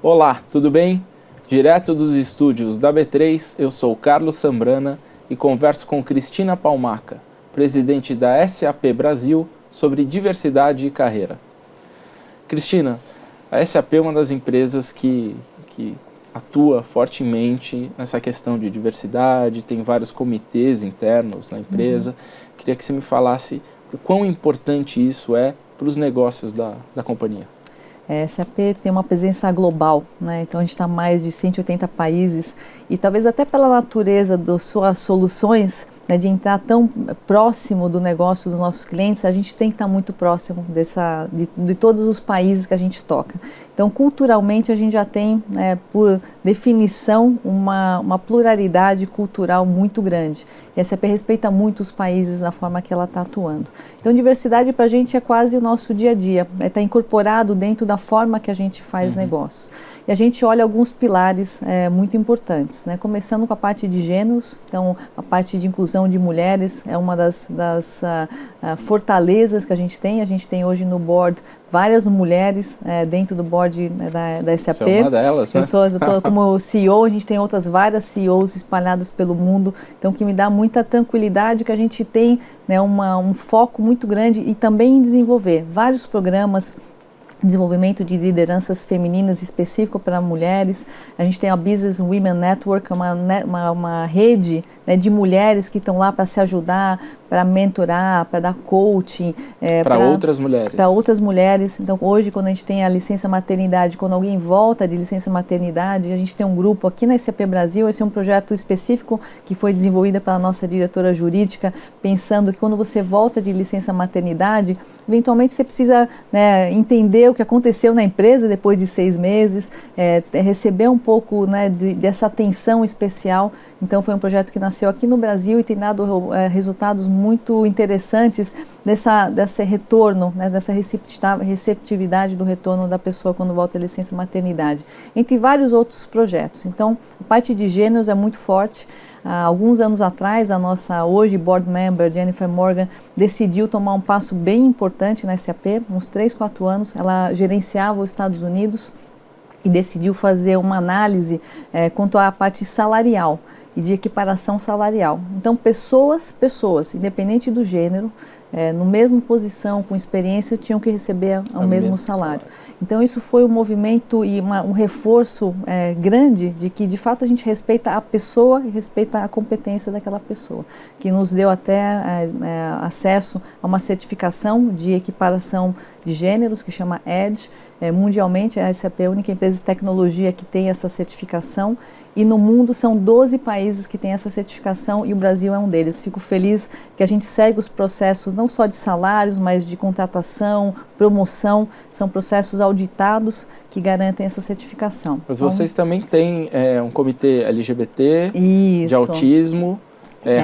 Olá, tudo bem? Direto dos estúdios da B3, eu sou Carlos Sambrana e converso com Cristina Palmaca, presidente da SAP Brasil, sobre diversidade e carreira. Cristina, a SAP é uma das empresas que atua fortemente nessa questão de diversidade, tem vários comitês internos na empresa. Queria que você me falasse o quão importante isso é para os negócios da companhia. A SAP tem uma presença global, né? Então a gente está em mais de 180 países e talvez até pela natureza das suas soluções, né, de entrar tão próximo do negócio dos nossos clientes, a gente tem que estar muito próximo de todos os países que a gente toca. Então, culturalmente, a gente já tem, por definição, uma pluralidade cultural muito grande. E a SAP respeita muito os países na forma que ela está atuando. Então, diversidade para a gente é quase o nosso dia a dia, está incorporado dentro da forma que a gente faz negócios. E a gente olha alguns pilares muito importantes, né? Começando com a parte de gêneros. Então, a parte de inclusão de mulheres é uma das fortalezas que a gente tem. A gente tem hoje no board várias mulheres dentro do board da SAP. Você é uma delas, né? Eu tô como CEO, a gente tem outras várias CEOs espalhadas pelo mundo, então que me dá muita tranquilidade que a gente tem, né, um foco muito grande e também em desenvolver vários programas, desenvolvimento de lideranças femininas específico para mulheres. A gente tem a Business Women Network, uma rede, né, de mulheres que estão lá para se ajudar, para mentorar, para dar coaching. Para outras mulheres. Para outras mulheres. Então, hoje, quando a gente tem a licença maternidade, quando alguém volta de licença maternidade, a gente tem um grupo aqui na SAP Brasil. Esse é um projeto específico que foi desenvolvido pela nossa diretora jurídica, pensando que quando você volta de licença maternidade, eventualmente você precisa, né, entender o que aconteceu na empresa depois de 6 meses, receber um pouco, né, dessa atenção especial. Então, foi um projeto que nasceu aqui no Brasil e tem dado resultados muito interessantes desse retorno, né, dessa receptividade do retorno da pessoa quando volta à licença maternidade, entre vários outros projetos. Então, a parte de gêneros é muito forte. Há alguns anos atrás, a nossa hoje board member, Jennifer Morgan, decidiu tomar um passo bem importante na SAP, uns 3, 4 anos. Ela gerenciava os Estados Unidos e decidiu fazer uma análise quanto à parte salarial e de equiparação salarial. Então, pessoas, independente do gênero, no mesmo posição, com experiência, tinham que receber o mesmo salário. Então, isso foi um movimento e um reforço grande de que, de fato, a gente respeita a pessoa e respeita a competência daquela pessoa, que nos deu até acesso a uma certificação de equiparação de gêneros, que chama EDGE. Mundialmente, a SAP é a única empresa de tecnologia que tem essa certificação, e no mundo são 12 países que têm essa certificação e o Brasil é um deles. Fico feliz que a gente segue os processos não só de salários, mas de contratação, promoção, são processos auditados que garantem essa certificação. Mas vocês também têm um comitê LGBT, isso, de autismo,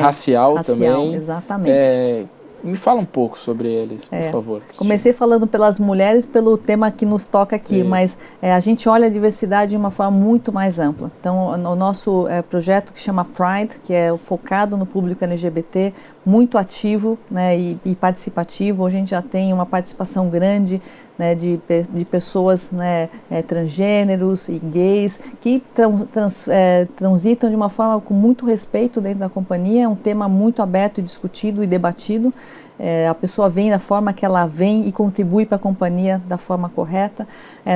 racial também. Exatamente. Me fala um pouco sobre eles, por favor, Cristina. Comecei falando pelas mulheres, pelo tema que nos toca aqui, mas a gente olha a diversidade de uma forma muito mais ampla. Então, o nosso projeto que chama Pride, que é focado no público LGBT, muito ativo, né, e participativo. Hoje a gente já tem uma participação grande, né, de pessoas, né, transgêneros e gays que transitam de uma forma com muito respeito dentro da companhia. É um tema muito aberto e discutido e debatido. A pessoa vem da forma que ela vem e contribui para a companhia da forma correta.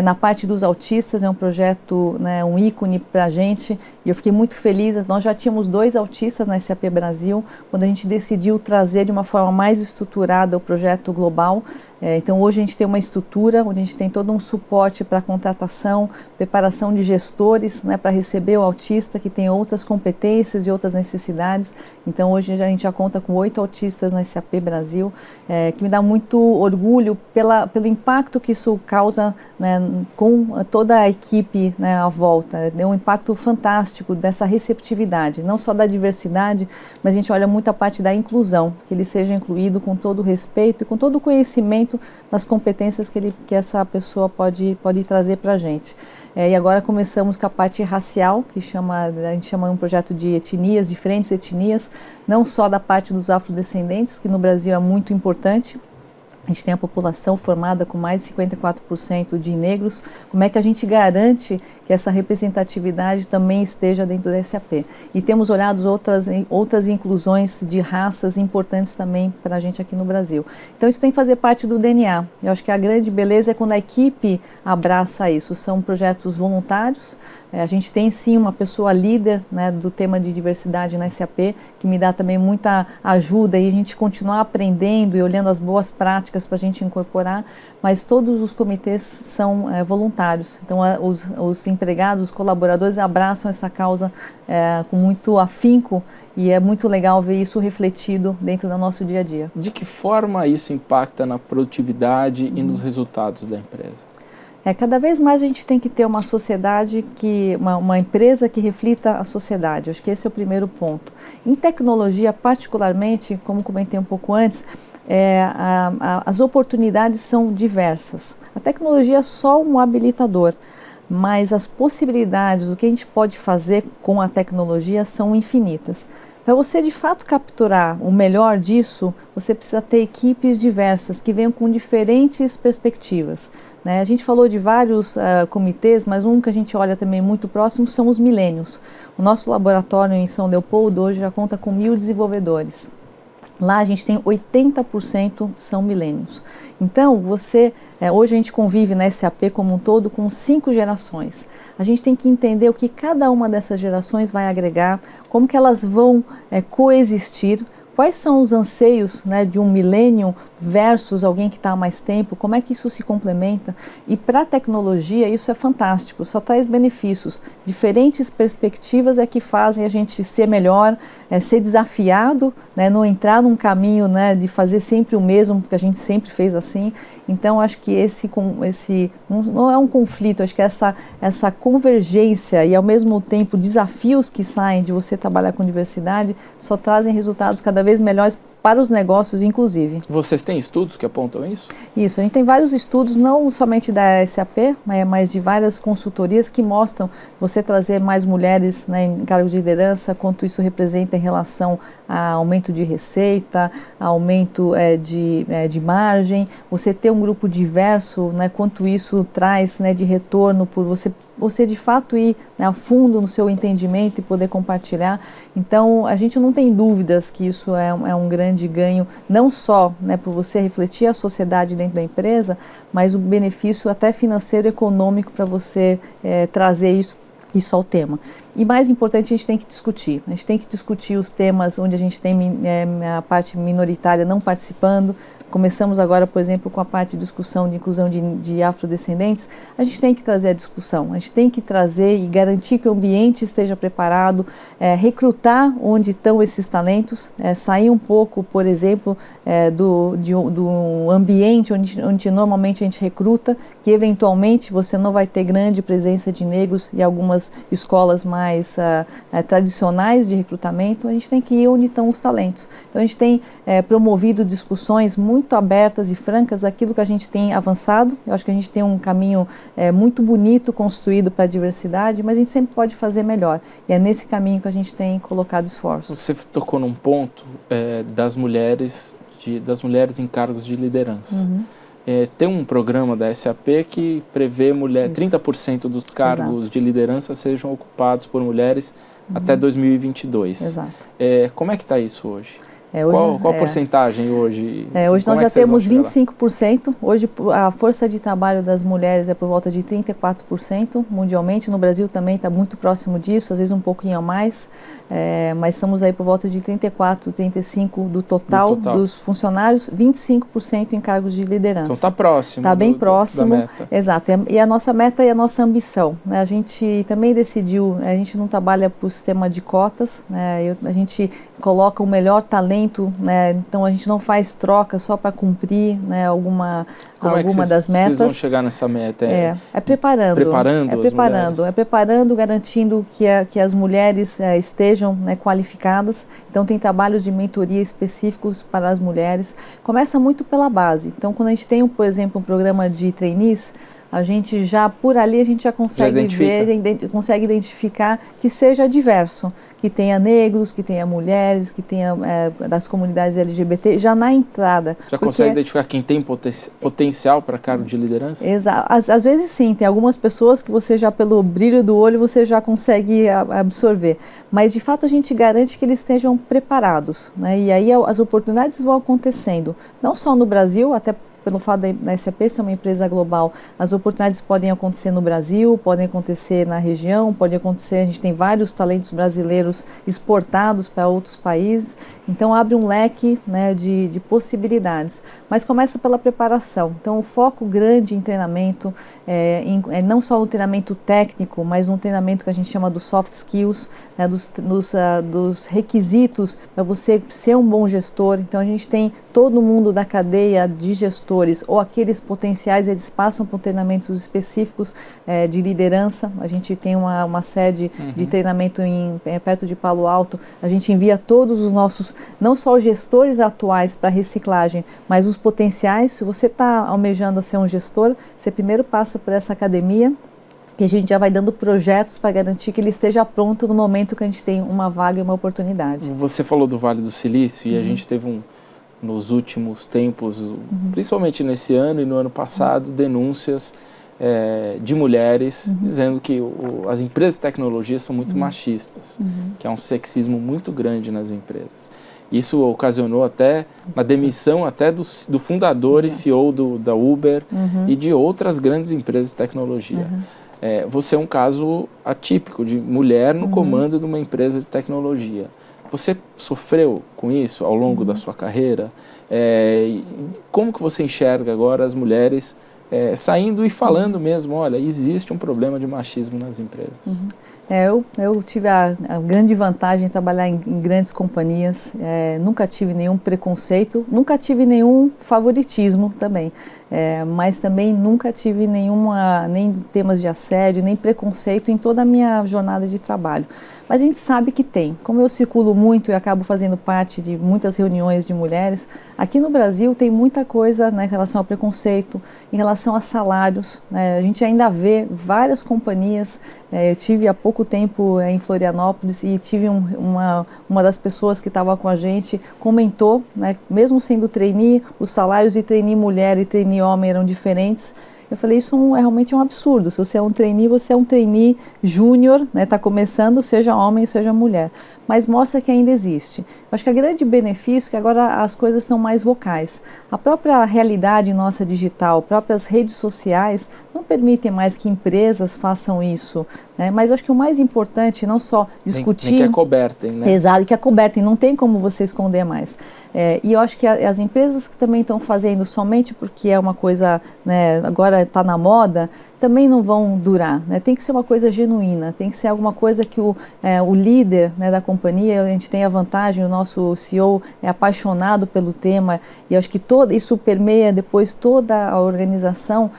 Na parte dos autistas é um projeto, né, um ícone para a gente, e eu fiquei muito feliz. Nós já tínhamos 2 autistas na SAP Brasil, quando a gente decidiu trazer de uma forma mais estruturada o projeto global. Então hoje a gente tem uma estrutura onde a gente tem todo um suporte para contratação, preparação de gestores, né, para receber o autista que tem outras competências e outras necessidades. Então hoje a gente já conta com 8 autistas na SAP Brasil, que me dá muito orgulho pelo impacto que isso causa, né, com toda a equipe, né, à volta. É um impacto fantástico dessa receptividade, não só da diversidade, mas a gente olha muito a parte da inclusão, que ele seja incluído com todo o respeito e com todo o conhecimento das competências que essa pessoa pode trazer para a gente. E agora começamos com a parte racial, que a gente chama um projeto de etnias, diferentes etnias, não só da parte dos afrodescendentes, que no Brasil é muito importante, A gente tem a população formada com mais de 54% de negros. Como é que a gente garante que essa representatividade também esteja dentro da SAP? E temos olhado outras inclusões de raças importantes também para a gente aqui no Brasil. Então isso tem que fazer parte do DNA. Eu acho que a grande beleza é quando a equipe abraça isso. São projetos voluntários. A gente tem sim uma pessoa líder, né, do tema de diversidade na SAP, que me dá também muita ajuda e a gente continuar aprendendo e olhando as boas práticas para a gente incorporar, mas todos os comitês são voluntários. Então os empregados, os colaboradores abraçam essa causa com muito afinco e é muito legal ver isso refletido dentro do nosso dia a dia. De que forma isso impacta na produtividade e nos resultados da empresa? Cada vez mais a gente tem que ter uma sociedade, uma empresa que reflita a sociedade. Acho que esse é o primeiro ponto. Em tecnologia, particularmente, como comentei um pouco antes, as oportunidades são diversas. A tecnologia é só um habilitador, mas as possibilidades, o que a gente pode fazer com a tecnologia são infinitas. Para você de fato capturar o melhor disso, você precisa ter equipes diversas que venham com diferentes perspectivas. Né? A gente falou de vários comitês, mas um que a gente olha também muito próximo são os milênios. O nosso laboratório em São Leopoldo hoje já conta com 1.000 desenvolvedores. Lá a gente tem 80% são milênios. Então, hoje a gente convive na SAP como um todo com 5 gerações. A gente tem que entender o que cada uma dessas gerações vai agregar, como que elas vão coexistir, quais são os anseios, né, de um milênio versus alguém que está há mais tempo, como é que isso se complementa. E para a tecnologia isso é fantástico, só traz benefícios. Diferentes perspectivas é que fazem a gente ser melhor, ser desafiado, né, não entrar num caminho, né, de fazer sempre o mesmo, porque a gente sempre fez assim. Então acho que esse não é um conflito, acho que essa convergência e ao mesmo tempo desafios que saem de você trabalhar com diversidade só trazem resultados cada vez melhores para os negócios, inclusive. Vocês têm estudos que apontam isso? Isso, a gente tem vários estudos, não somente da SAP, mas de várias consultorias que mostram você trazer mais mulheres, né, em cargos de liderança, quanto isso representa em relação a aumento de receita, aumento de margem, você ter um grupo diverso, né, quanto isso traz, né, de retorno por você de fato ir, né, a fundo no seu entendimento e poder compartilhar. Então a gente não tem dúvidas que isso é um grande ganho, não só, né, por você refletir a sociedade dentro da empresa, mas o benefício até financeiro e econômico para você trazer isso ao tema. E mais importante, a gente tem que discutir os temas onde a gente tem a parte minoritária não participando. Começamos agora, por exemplo, com a parte de discussão de inclusão de afrodescendentes. A gente tem que trazer a discussão, a gente tem que trazer e garantir que o ambiente esteja preparado, recrutar onde estão esses talentos, sair um pouco, por exemplo, do ambiente onde normalmente a gente recruta, que eventualmente você não vai ter grande presença de negros e algumas escolas mais tradicionais de recrutamento. A gente tem que ir onde estão os talentos. Então a gente tem promovido discussões muito abertas e francas daquilo que a gente tem avançado. Eu acho que a gente tem um caminho muito bonito construído para a diversidade, mas a gente sempre pode fazer melhor. E é nesse caminho que a gente tem colocado esforços. Você tocou num ponto das mulheres em cargos de liderança. Uhum. Tem um programa da SAP que prevê 30% dos cargos Exato. de liderança sejam ocupados por mulheres até 2022. Exato. Como é que está isso hoje? Hoje, qual a porcentagem hoje? Hoje nós já temos 25%. Hoje a força de trabalho das mulheres é por volta de 34% mundialmente. No Brasil também está muito próximo disso, às vezes um pouquinho a mais. Mas estamos aí por volta de 34%, 35% do total dos funcionários, 25% em cargos de liderança. Então está próximo. Está bem próximo. Da meta. Exato. E a nossa meta e a nossa ambição, né? A gente também decidiu, a gente não trabalha por sistema de cotas, né? A gente coloca o melhor talento, né? Então a gente não faz troca só para cumprir, né, alguma das metas. Vocês vão chegar nessa meta? Preparando, garantindo que as mulheres estejam, né, qualificadas. Então tem trabalhos de mentoria específicos para as mulheres. Começa muito pela base. Então quando a gente tem, por exemplo, um programa de trainees, a gente já, por ali, a gente já consegue ver, consegue identificar que seja diverso, que tenha negros, que tenha mulheres, que tenha das comunidades LGBT, já na entrada. Já consegue identificar quem tem potencial para cargo de liderança? Exato. Às vezes sim, tem algumas pessoas que você já, pelo brilho do olho, você já consegue absorver. Mas, de fato, a gente garante que eles estejam preparados, né? E aí as oportunidades vão acontecendo, não só no Brasil, até pelo fato da SAP ser uma empresa global, as oportunidades podem acontecer no Brasil, podem acontecer na região, podem acontecer, a gente tem vários talentos brasileiros exportados para outros países, então abre um leque, né, de possibilidades. Mas começa pela preparação, então o foco grande em treinamento, não só no treinamento técnico, mas no treinamento que a gente chama dos soft skills, né, dos requisitos para você ser um bom gestor. Então a gente tem todo mundo da cadeia de gestores ou aqueles potenciais, eles passam por treinamentos específicos de liderança. A gente tem uma sede de treinamento perto de Palo Alto. A gente envia todos os nossos, não só os gestores atuais para reciclagem, mas os potenciais. Se você está almejando a ser um gestor, você primeiro passa por essa academia, e a gente já vai dando projetos para garantir que ele esteja pronto no momento que a gente tem uma vaga e uma oportunidade. Você falou do Vale do Silício e a gente teve nos últimos tempos, principalmente nesse ano e no ano passado, denúncias de mulheres dizendo que as empresas de tecnologia são muito machistas, que há um sexismo muito grande nas empresas. Isso ocasionou até a demissão até do fundador e CEO da Uber e de outras grandes empresas de tecnologia. Você é um caso atípico de mulher no comando de uma empresa de tecnologia. Você sofreu com isso ao longo da sua carreira? Como que você enxerga agora as mulheres saindo e falando mesmo, olha, existe um problema de machismo nas empresas? Eu tive a grande vantagem de trabalhar em grandes companhias, nunca tive nenhum preconceito, nunca tive nenhum favoritismo também, mas também nunca tive nem temas de assédio, nem preconceito em toda a minha jornada de trabalho. Mas a gente sabe que tem. Como eu circulo muito e acabo fazendo parte de muitas reuniões de mulheres, aqui no Brasil tem muita coisa, né, em relação ao preconceito, em relação a salários, né? A gente ainda vê várias companhias. Eu tive há pouco tempo em Florianópolis e tive uma das pessoas que estava com a gente comentou, né, mesmo sendo trainee, os salários de trainee mulher e trainee homem eram diferentes. Eu falei, isso realmente um absurdo. Se você é um trainee júnior, né, está começando, seja homem, seja mulher. Mas mostra que ainda existe. Eu acho que o grande benefício é que agora as coisas estão mais vocais. A própria realidade nossa digital, próprias redes sociais, não permitem mais que empresas façam isso, né? Mas eu acho que o mais importante, não só discutir... Nem que acobertem, né? Exato, que acobertem, não tem como você esconder mais. E eu acho que as empresas que também estão fazendo somente porque é uma coisa, né, agora está na moda, também não vão durar, né? Tem que ser uma coisa genuína, tem que ser alguma coisa que o líder, né, da companhia, a gente tem a vantagem, o nosso CEO é apaixonado pelo tema e acho que isso permeia depois toda a organização,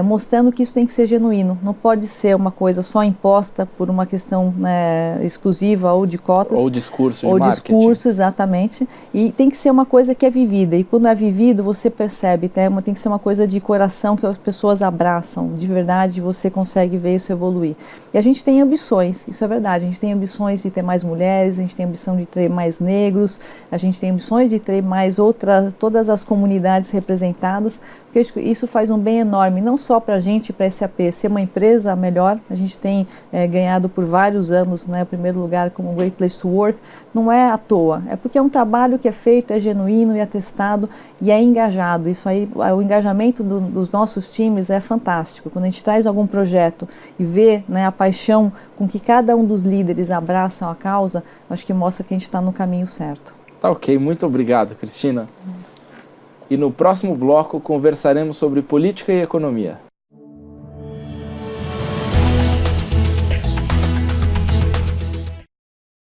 mostrando que isso tem que ser genuíno, não pode ser uma coisa só imposta por uma questão, né, exclusiva ou de cotas. Ou discurso de ou marketing. Ou discurso, exatamente, e tem que ser uma coisa que é vivida, e quando é vivido você percebe, tem que ser uma coisa de coração que as pessoas abraçam, de verdade você consegue ver isso evoluir. E a gente tem ambições, isso é verdade, a gente tem ambições de ter mais mulheres, a gente tem ambição de ter mais negros, a gente tem ambições de ter mais todas as comunidades representadas, porque isso faz um bem enorme, não só para a gente, para a SAP, ser uma empresa melhor. A gente tem ganhado por vários anos, né, o primeiro lugar como Great Place to Work, não é à toa, é porque é um trabalho que é feito, é genuíno e é testado e é engajado. Isso aí, o engajamento dos nossos times é fantástico. Quando a gente traz algum projeto e vê, né, a paixão com que cada um dos líderes abraçam a causa, acho que mostra que a gente está no caminho certo. Tá ok, muito obrigado, Cristina. E no próximo bloco conversaremos sobre política e economia.